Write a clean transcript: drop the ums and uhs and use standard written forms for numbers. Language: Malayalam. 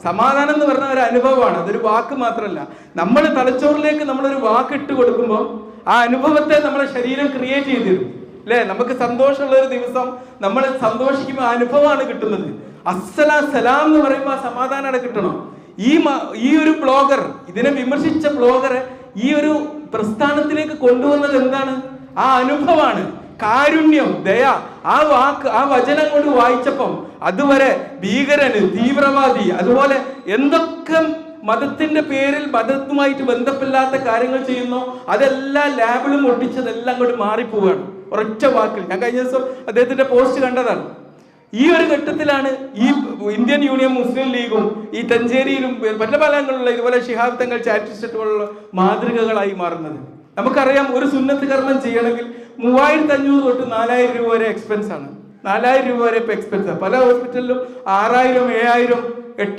സമാധാനം എന്ന് പറഞ്ഞ ഒരു അനുഭവമാണ്, അതൊരു വാക്ക് മാത്രമല്ല. നമ്മൾ തലച്ചോറിലേക്ക് നമ്മളൊരു വാക്ക് ഇട്ട് കൊടുക്കുമ്പോൾ ആ അനുഭവത്തെ നമ്മുടെ ശരീരം ക്രിയേറ്റ് ചെയ്ത് തരും അല്ലേ? നമുക്ക് സന്തോഷമുള്ള ഒരു ദിവസം നമ്മൾ സന്തോഷിക്കുമ്പോൾ ആ അനുഭവമാണ് കിട്ടുന്നത്. അസ്സലാം സലാം എന്ന് പറയുമ്പോൾ ആ സമാധാനമാണ് കിട്ടണം. ഈ ഒരു ബ്ലോഗർ, ഇതിനെ വിമർശിച്ച ബ്ലോഗറെ ഈ ഒരു പ്രസ്ഥാനത്തിലേക്ക് കൊണ്ടുവന്നത് എന്താണ്? ആ അനുഭവമാണ്. കാരുണ്യം, ദയ, ആ വാക്ക്, ആ വചനം കൊണ്ട് വായിച്ചപ്പം അതുവരെ ഭീകരന്, തീവ്രവാദി, അതുപോലെ എന്തൊക്കെ മതത്തിന്റെ പേരിൽ മതത്തുമായിട്ട് ബന്ധമില്ലാത്ത കാര്യങ്ങൾ ചെയ്യുന്നോ അതെല്ലാം ലാബിലും ഒട്ടിച്ചതെല്ലാം അങ്ങോട്ട് മാറിപ്പോവുകയാണ് ഒരൊറ്റ വാക്കിൽ. ഞാൻ കഴിഞ്ഞ ദിവസം അദ്ദേഹത്തിന്റെ പോസ്റ്റ് കണ്ടതാണ്. ഈ ഒരു ഘട്ടത്തിലാണ് ഈ ഇന്ത്യൻ യൂണിയൻ മുസ്ലിം ലീഗും ഈ തഞ്ചേരിയിലും പല സ്ഥലങ്ങളിലുള്ള ഇതുപോലെ ശിഹാബ് തങ്ങൾ ചാരിറ്റബിൾ മാതൃകകളായി മാറുന്നത്. നമുക്കറിയാം, ഒരു സുന്നത്ത് കർമ്മം ചെയ്യണമെങ്കിൽ 3500 തൊട്ട് 4000 രൂപ വരെ എക്സ്പെൻസ് ആണ്. 4000 രൂപ വരെ ഇപ്പൊ എക്സ്പെൻസ്. പല ഹോസ്പിറ്റലിലും 6000, 7000, 8000